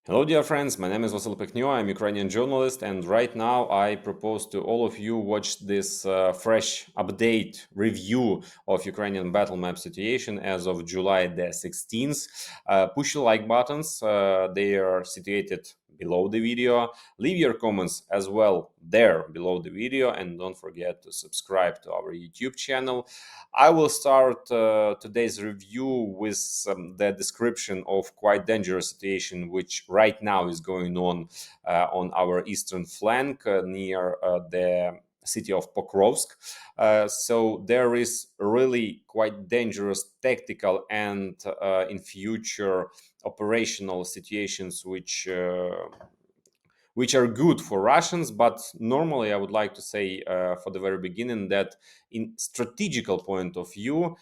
Hello dear friends, my name is Vasyl Pekhno, I'm a Ukrainian journalist, and right now I propose to all of you watch this fresh update review of Ukrainian battle map situation as of July the 16th. Push the like buttons, they are situated below the video. Leave your comments as well there below the video, and don't forget to subscribe to our YouTube channel. I will start today's review with the description of quite dangerous situation which right now is going on our eastern flank near the city of Pokrovsk. So there is really quite dangerous tactical and in future operational situations which are good for Russians, but normally I would like to say for the very beginning that in strategical point of view,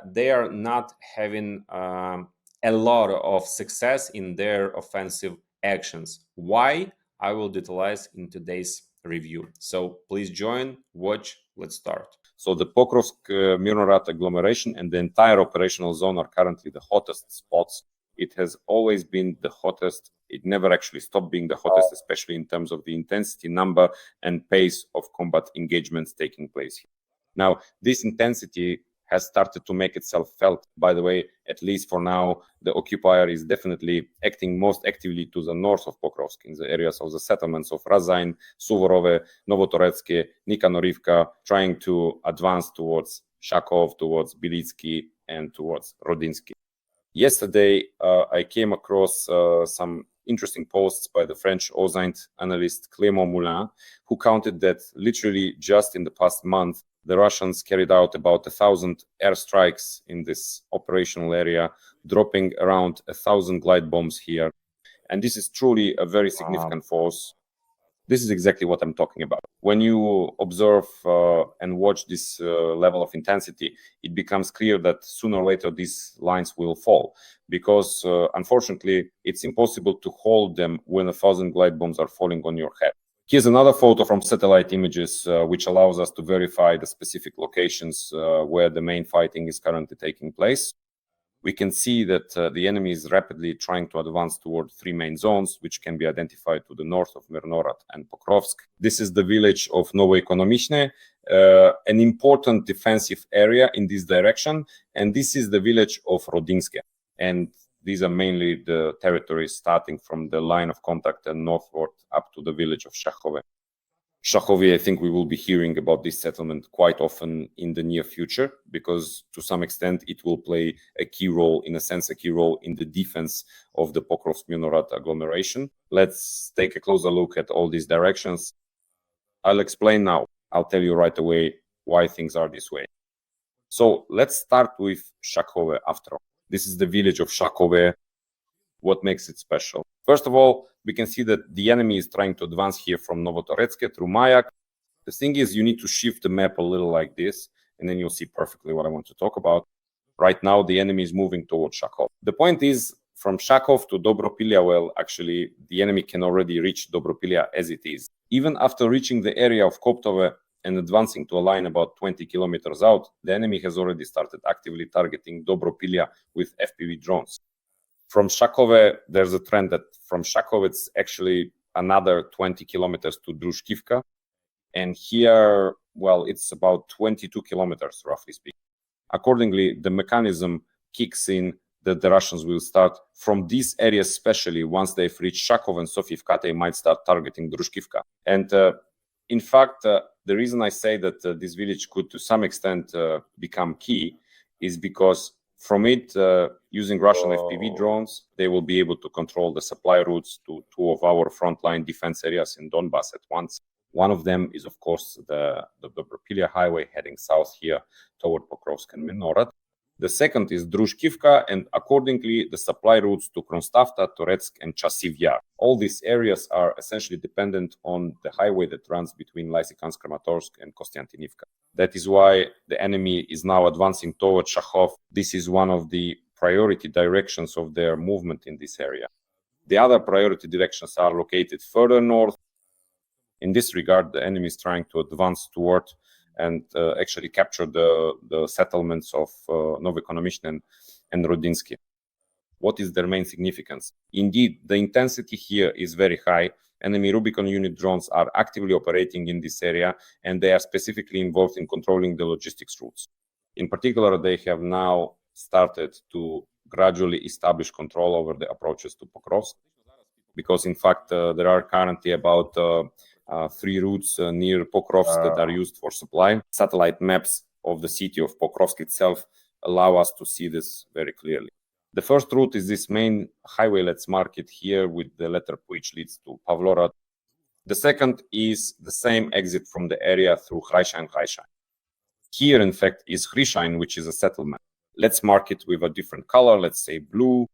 they are not having a lot of success in their offensive actions. Why? I will detailize in today's review. So please join, watch, let's start. So the Pokrovsk Mirnorat agglomeration and the entire operational zone are currently the hottest spots. It has always been the hottest. It never actually stopped being the hottest, especially in terms of the intensity, number, and pace of combat engagements taking place here. Now, this intensity has started to make itself felt. By the way, at least for now, the occupier is definitely acting most actively to the north of Pokrovsk, in the areas of the settlements of Razain, Suvorove, Novotoretsk, Nikanorivka, trying to advance towards Shakov, towards Bilitsky, and towards Rodinsky. Yesterday, I came across some interesting posts by the French Ozaint analyst Clément, who counted that literally just in the past month, the Russians carried out about 1,000 airstrikes in this operational area, dropping around 1,000 glide bombs here. And this is truly a very significant force. This is exactly what I'm talking about. When you observe and watch this level of intensity, it becomes clear that sooner or later these lines will fall, because unfortunately, it's impossible to hold them when 1,000 glide bombs are falling on your head. Here's another photo from satellite images, which allows us to verify the specific locations where the main fighting is currently taking place. We can see that the enemy is rapidly trying to advance toward three main zones, which can be identified to the north of Mirnorat and Pokrovsk. This is the village of Novoekonomichne, an important defensive area in this direction, and this is the village of Rodinske. And these are mainly the territories starting from the line of contact and northward up to the village of Shachove. Shachove, I think we will be hearing about this settlement quite often in the near future, because to some extent it will play a key role, in a sense, a key role in the defense of the Pokrovsk-Mirnorat agglomeration. Let's take a closer look at all these directions. I'll explain now. I'll tell you right away why things are this way. So let's start with Shachove after all. This is the village of Shachove. What makes it special? First of all, we can see that the enemy is trying to advance here from Novotoretsk through Mayak. The thing is, you need to shift the map a little like this, and then you'll see perfectly what I want to talk about. Right now, the enemy is moving towards Shakov. The point is, from Shakov to Dobropillia, well, actually, the enemy can already reach Dobropillia as it is. Even after reaching the area of Koptove and advancing to a line about 20 kilometers out, the enemy has already started actively targeting Dobropillia with FPV drones. From Shakove, there's a trend that from Shakove, it's actually another 20 kilometers to Drushkivka. And here, well, it's about 22 kilometers, roughly speaking. Accordingly, the mechanism kicks in that the Russians will start from these areas, especially once they've reached Shakov and Sofivka, they might start targeting Drushkivka. And in fact, the reason I say that this village could to some extent become key is because from it, using Russian FPV drones, they will be able to control the supply routes to two of our frontline defense areas in Donbas at once. One of them is, of course, the Dobropillia highway heading south here toward Pokrovsk and Mirnorat. The second is Drushkivka, and accordingly, the supply routes to Kronstavta, Toretsk, and Chasiv Yar. All these areas are essentially dependent on the highway that runs between Lysychansk, Kramatorsk, and Kostiantynivka. That is why the enemy is now advancing towards Shachov. This is one of the priority directions of their movement in this area. The other priority directions are located further north. In this regard, the enemy is trying to advance toward and actually capture the settlements of Novoekonomichne and Rodinsky. What is their main significance? Indeed, the intensity here is very high. Enemy Rubicon unit drones are actively operating in this area, and they are specifically involved in controlling the logistics routes. In particular, they have now started to gradually establish control over the approaches to Pokrovsk, because in fact there are currently about 3 routes near Pokrovsk that are used for supply. Satellite maps of the city of Pokrovsk itself allow us to see this very clearly. The first route is this main highway, let's mark it here with the letter P, which leads to Pavlorad. The second is the same exit from the area through Hraishain. Here, in fact, is Hrishain, which is a settlement. Let's mark it with a different color, let's say blue,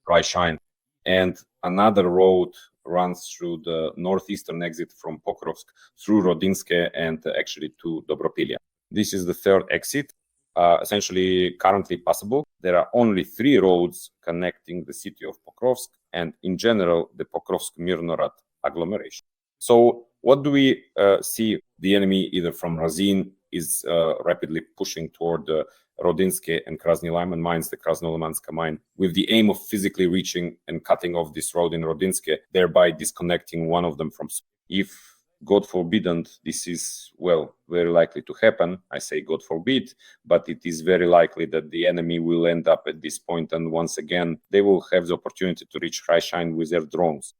Hraishain. And another road runs through the northeastern exit from Pokrovsk through Rodinske and actually to Dobropillia. This is the third exit, essentially currently possible. There are only 3 roads connecting the city of Pokrovsk and in general the Pokrovsk-Mirnorad agglomeration. So what do we see? The enemy either from Razin is rapidly pushing toward Rodinske and Krasny Lyman mines, the Krasnolimanska mine, with the aim of physically reaching and cutting off this road in Rodinske, thereby disconnecting one of them from. If God forbid, and this is, well, very likely to happen, I say God forbid, but it is very likely that the enemy will end up at this point, and once again, they will have the opportunity to reach Hraishain with their drones.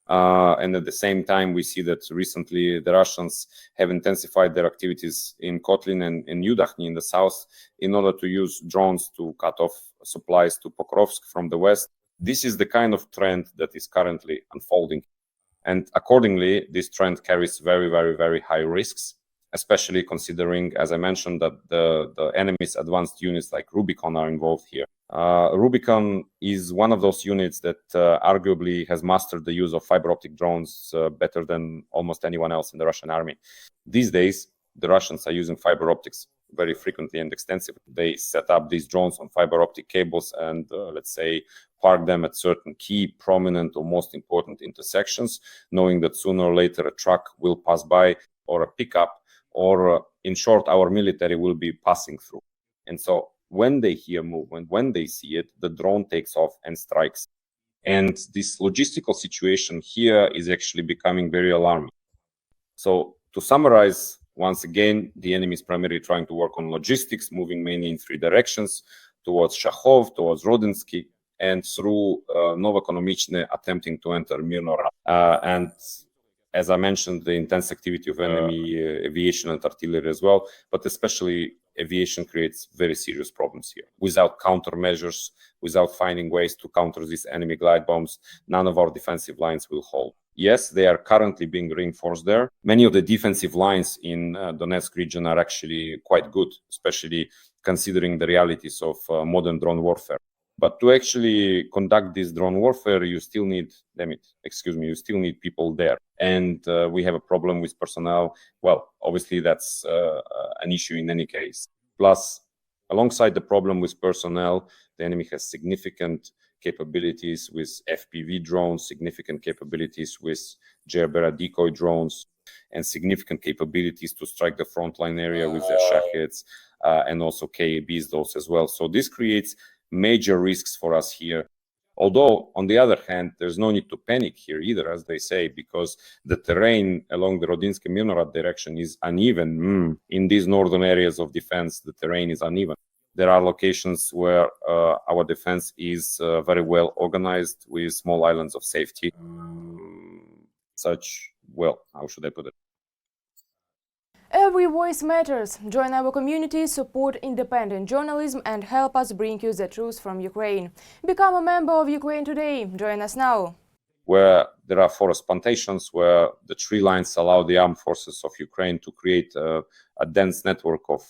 And at the same time, we see that recently the Russians have intensified their activities in Kotlin and in Yudakhny in the south in order to use drones to cut off supplies to Pokrovsk from the west. This is the kind of trend that is currently unfolding. And accordingly, this trend carries very, very, very high risks, especially considering, as I mentioned, that the enemy's advanced units like Rubicon are involved here. Rubicon is one of those units that arguably has mastered the use of fiber optic drones better than almost anyone else in the Russian army. These days, the Russians are using fiber optics very frequently and extensively. They set up these drones on fiber optic cables and, let's say, park them at certain key, prominent, or most important intersections, knowing that sooner or later a truck will pass by, or a pickup, or in short, our military will be passing through. And so when they hear movement, when they see it, the drone takes off and strikes. And this logistical situation here is actually becoming very alarming. So to summarize, once again, the enemy is primarily trying to work on logistics, moving mainly in 3 directions, towards Shahov, towards Rodinsky, and through Novokonomichne, attempting to enter Mirnorad. And as I mentioned, the intense activity of enemy aviation and artillery as well, but especially aviation creates very serious problems here. Without countermeasures, without finding ways to counter these enemy glide bombs, none of our defensive lines will hold. Yes, they are currently being reinforced there. Many of the defensive lines in Donetsk region are actually quite good, especially considering the realities of modern drone warfare. But to actually conduct this drone warfare, you still need, you still need people there. And we have a problem with personnel. Well, obviously that's an issue in any case. Plus, alongside the problem with personnel, the enemy has significant capabilities with FPV drones, significant capabilities with Gerbera decoy drones, and significant capabilities to strike the frontline area with their Shaheds, and also KABs, those as well. So this creates major risks for us here. Although, on the other hand, there's no need to panic here either, as they say, because the terrain along the Rodinske-Mirnorad direction is uneven. In these northern areas of defense, the terrain is uneven. There are locations where our defense is very well organized with small islands of safety. How should I put it? Every voice matters. Join our community, support independent journalism and help us bring you the truth from Ukraine. Become a member of Ukraine Today. Join us now. Where there are forest plantations, where the tree lines allow the armed forces of Ukraine to create a dense network of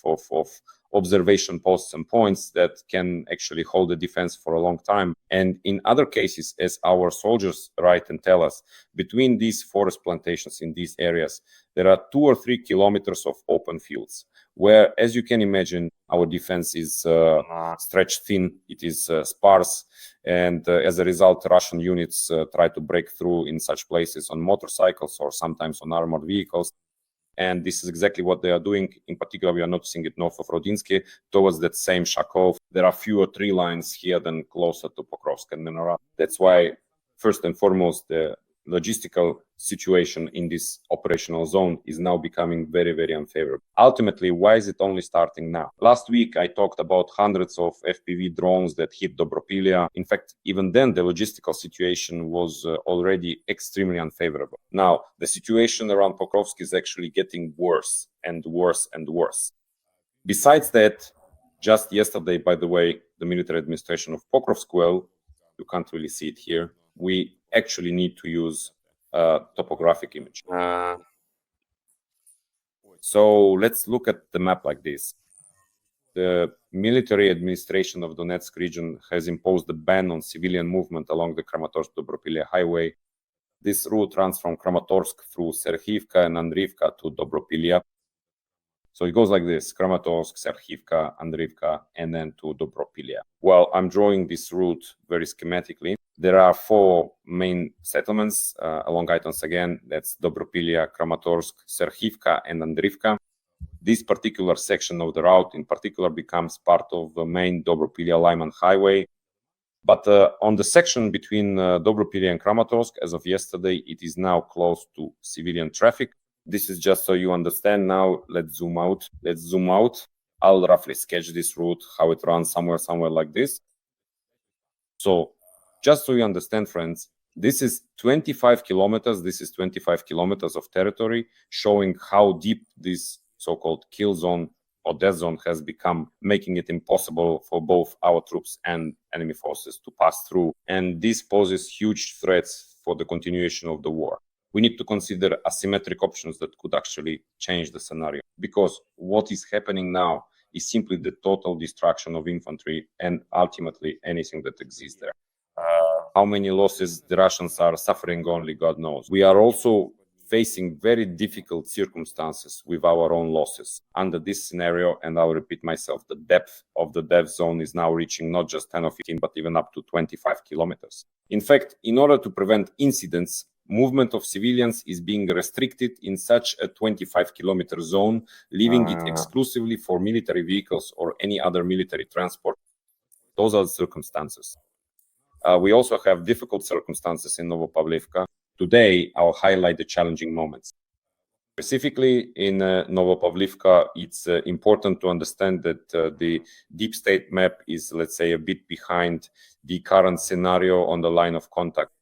observation posts and points that can actually hold the defense for a long time. And in other cases, as our soldiers write and tell us, between these forest plantations in these areas, there are 2 or 3 kilometers of open fields, where, as you can imagine, our defense is stretched thin, it is sparse, and as a result, Russian units try to break through in such places on motorcycles or sometimes on armored vehicles. And this is exactly what they are doing. In particular, we are noticing it north of Rodinsky, towards that same Shakov. There are fewer tree lines here than closer to Pokrovsk and Minorat. That's why, first and foremost, the logistical situation in this operational zone is now becoming very, very unfavorable. Ultimately, why is it only starting now? Last week, I talked about hundreds of FPV drones that hit Dobropillia. In fact, even then, the logistical situation was already extremely unfavorable. Now, the situation around Pokrovsk is actually getting worse and worse and worse. Besides that, just yesterday, by the way, the military administration of Pokrovsk, well, you can't really see it here. We actually need to use topographic image. So let's look at the map like this. The military administration of Donetsk region has imposed a ban on civilian movement along the Kramatorsk-Dobropillia highway. This route runs from Kramatorsk through Serhivka and Andriivka to Dobropillia. So it goes like this: Kramatorsk, Serhivka, Andriivka, and then to Dobropillia. Well, I'm drawing this route very schematically. There are 4 main settlements along items again. That's Dobropillia, Kramatorsk, Serhivka, and Andriivka. This particular section of the route in particular becomes part of the main Dobropillia-Lyman highway. But on the section between Dobropillia and Kramatorsk, as of yesterday, it is now close to civilian traffic. This is just so you understand. Now let's zoom out. I'll roughly sketch this route, how it runs somewhere like this. So just so you understand, friends, this is 25 kilometers. This is 25 kilometers of territory, showing how deep this so-called kill zone or death zone has become, making it impossible for both our troops and enemy forces to pass through. And this poses huge threats for the continuation of the war. We need to consider asymmetric options that could actually change the scenario, because what is happening now is simply the total destruction of infantry and ultimately anything that exists there. How many losses the Russians are suffering, only God knows. We are also facing very difficult circumstances with our own losses. Under this scenario, and I'll repeat myself, the depth of the death zone is now reaching not just 10 or 15, but even up to 25 kilometers. In fact, in order to prevent incidents, movement of civilians is being restricted in such a 25-kilometer zone, leaving it exclusively for military vehicles or any other military transport. Those are the circumstances. We also have difficult circumstances in Novopavlivka. Today, I'll highlight the challenging moments. Specifically in Novopavlivka, it's important to understand that the deep state map is, let's say, a bit behind the current scenario on the line of contact.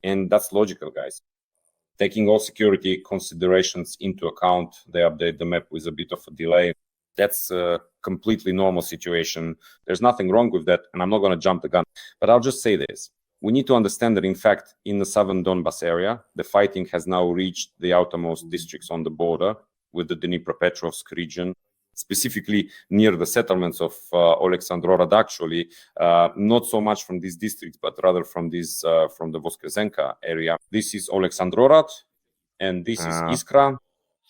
And that's logical, guys. Taking all security considerations into account, they update the map with a bit of a delay. That's a completely normal situation. There's nothing wrong with that, and I'm not going to jump the gun. But I'll just say this. We need to understand that, in fact, in the southern Donbas area, the fighting has now reached the outermost districts on the border with the Dnipropetrovsk region, specifically near the settlements of Oleksandrorad, actually, not so much from these districts, but rather from the Voskresenka area. This is Oleksandrorad, and this is Iskra.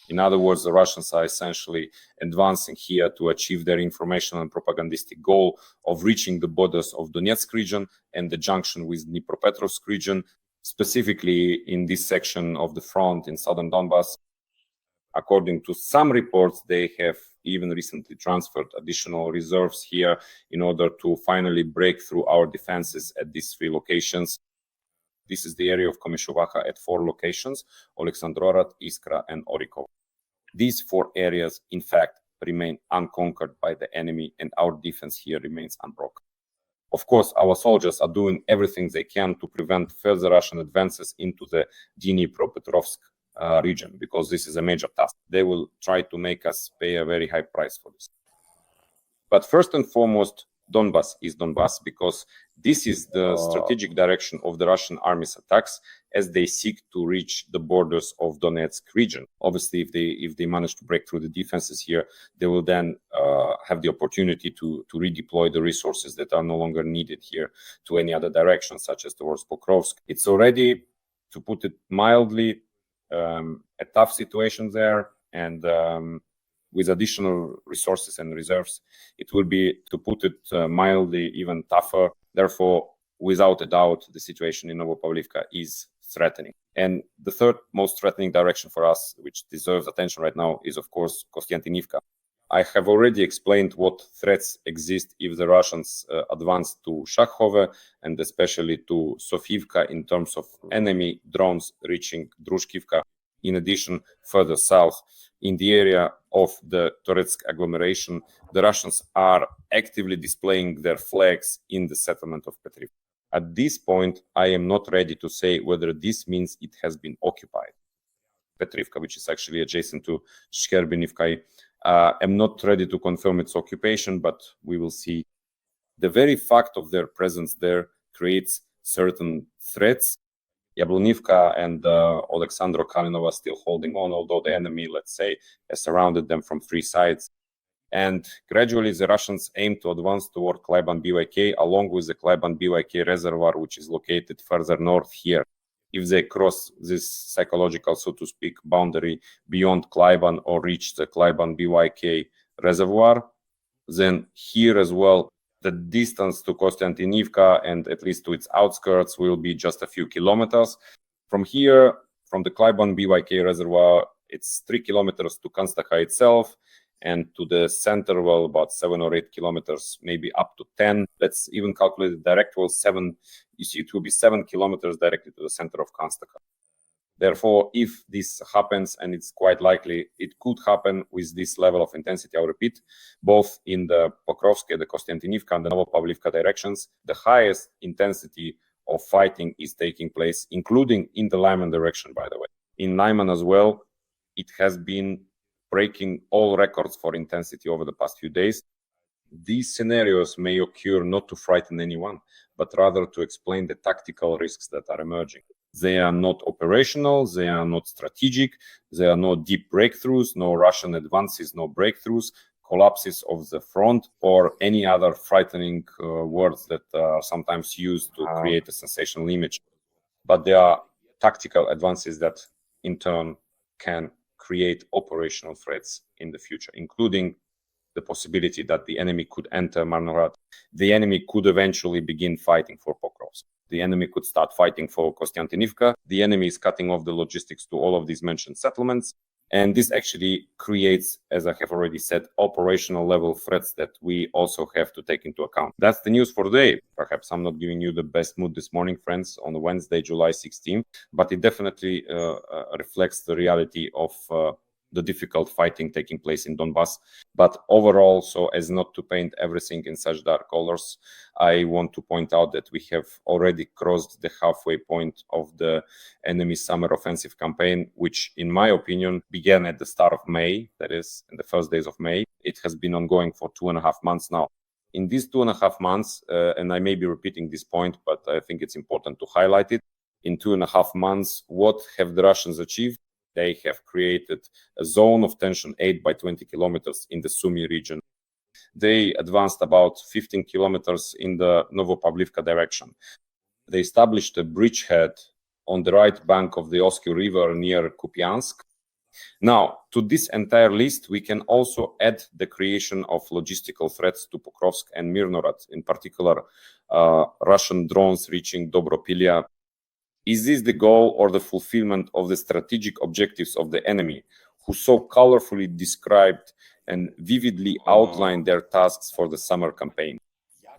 In other words, the Russians are essentially advancing here to achieve their informational and propagandistic goal of reaching the borders of Donetsk region and the junction with Dnipropetrovsk region, specifically in this section of the front in southern Donbas. According to some reports, they have even recently transferred additional reserves here in order to finally break through our defenses at these 3 locations. This is the area of Komyshovacha at 4 locations: Oleksandrorad, Iskra, and Orikov. These 4 areas, in fact, remain unconquered by the enemy, and our defense here remains unbroken. Of course, our soldiers are doing everything they can to prevent further Russian advances into the Dnipropetrovsk region, because this is a major task. They will try to make us pay a very high price for this. But first and foremost, Donbas is Donbas, because this is the strategic direction of the Russian army's attacks as they seek to reach the borders of Donetsk region. Obviously, if they manage to break through the defenses here, they will then have the opportunity to redeploy the resources that are no longer needed here to any other direction, such as towards Pokrovsk. It's already, to put it mildly, a tough situation there, and with additional resources and reserves, it will be, to put it mildly, even tougher. Therefore, without a doubt, the situation in Novopavlivka is threatening. And the third most threatening direction for us, which deserves attention right now, is of course Kostiantynivka. I have already explained what threats exist if the Russians advance to Shakhove and especially to Sofivka in terms of enemy drones reaching Drushkivka. In addition, further south, in the area of the Toretsk agglomeration, the Russians are actively displaying their flags in the settlement of Petriivka. At this point, I am not ready to say whether this means it has been occupied. Petriivka, which is actually adjacent to Shcherbinivka, I'm not ready to confirm its occupation, but we will see. The very fact of their presence there creates certain threats. Yablonivka and Oleksandro Kalinov are still holding on, although the enemy, let's say, has surrounded them from three sides. And gradually the Russians aim to advance toward Kleban-Byk along with the Kleban-Byk reservoir, which is located further north here. If they cross this psychological, so to speak, boundary beyond Kleban or reach the Kleban-Byk reservoir, then here as well, the distance to Kostiantynivka and at least to its outskirts will be just a few kilometers. From here, from the Kleban-Byk reservoir, it's 3 kilometers to Konstaka itself, and to the center, well, about 7 or 8 kilometers, maybe up to 10. Let's even calculate the direct, well, 7. You see, it will be 7 kilometers directly to the center of Konstaka. Therefore, if this happens, and it's quite likely it could happen with this level of intensity, I'll repeat, both in the Pokrovsk, the Kostiantynivka, and the Novopavlivka directions, the highest intensity of fighting is taking place, including in the Lyman direction, by the way. In Lyman as well, it has been breaking all records for intensity over the past few days. These scenarios may occur not to frighten anyone, but rather to explain the tactical risks that are emerging. They are not operational, they are not strategic, there are no deep breakthroughs, no Russian advances, no breakthroughs, collapses of the front, or any other frightening words that are sometimes used to create a sensational image. But there are tactical advances that in turn can create operational threats in the future, including the possibility that the enemy could enter Marnohrad. The enemy could eventually begin fighting for Pokrovsk. The enemy could start fighting for Kostiantynivka. The enemy is cutting off the logistics to all of these mentioned settlements. And this actually creates, as I have already said, operational level threats that we also have to take into account. That's the news for today. Perhaps I'm not giving you the best mood this morning, friends, on Wednesday, July 16th, but it definitely reflects the reality of the difficult fighting taking place in Donbas. But overall, so as not to paint everything in such dark colors, I want to point out that we have already crossed the halfway point of the enemy summer offensive campaign, which in my opinion began at the start of May, that is in the first days of May. It has been ongoing for 2.5 months now. In these 2.5 months, and I may be repeating this point, but I think it's important to highlight it, in 2.5 months, what have the Russians achieved? They have created a zone of tension 8 by 20 kilometers in the Sumy region. They advanced about 15 kilometers in the Novopavlivka direction. They established a bridgehead on the right bank of the Oskil River near Kupiansk. Now, to this entire list, we can also add the creation of logistical threats to Pokrovsk and Mirnorad, in particular, Russian drones reaching Dobropillia. Is this the goal or the fulfillment of the strategic objectives of the enemy, who so colorfully described and vividly outlined their tasks for the summer campaign?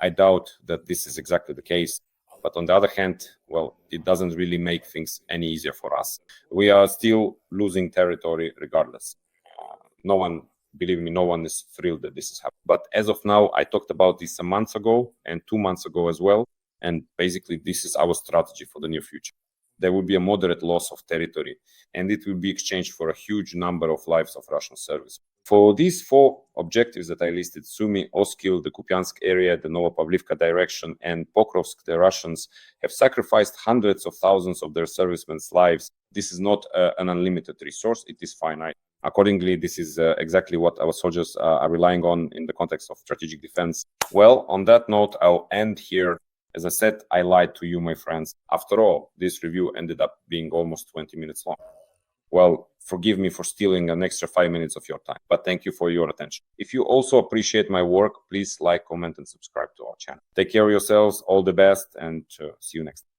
I doubt that this is exactly the case. But on the other hand, well, it doesn't really make things any easier for us. We are still losing territory regardless. No one, believe me, no one is thrilled that this is happening. But as of now, I talked about this a month ago and 2 months ago as well. And basically, this is our strategy for the near future. There will be a moderate loss of territory, and it will be exchanged for a huge number of lives of Russian service. For these 4 objectives that I listed, Sumy, Oskil, the Kupiansk area, the Novopavlivka direction, and Pokrovsk, the Russians have sacrificed hundreds of thousands of their servicemen's lives. This is not an unlimited resource, it is finite. Accordingly, this is exactly what our soldiers are relying on in the context of strategic defense. Well, on that note, I'll end here. As I said, I lied to you, my friends. After all, this review ended up being almost 20 minutes long. Well, forgive me for stealing an extra 5 minutes of your time, but thank you for your attention. If you also appreciate my work, please like, comment, and subscribe to our channel. Take care of yourselves, all the best, and see you next time.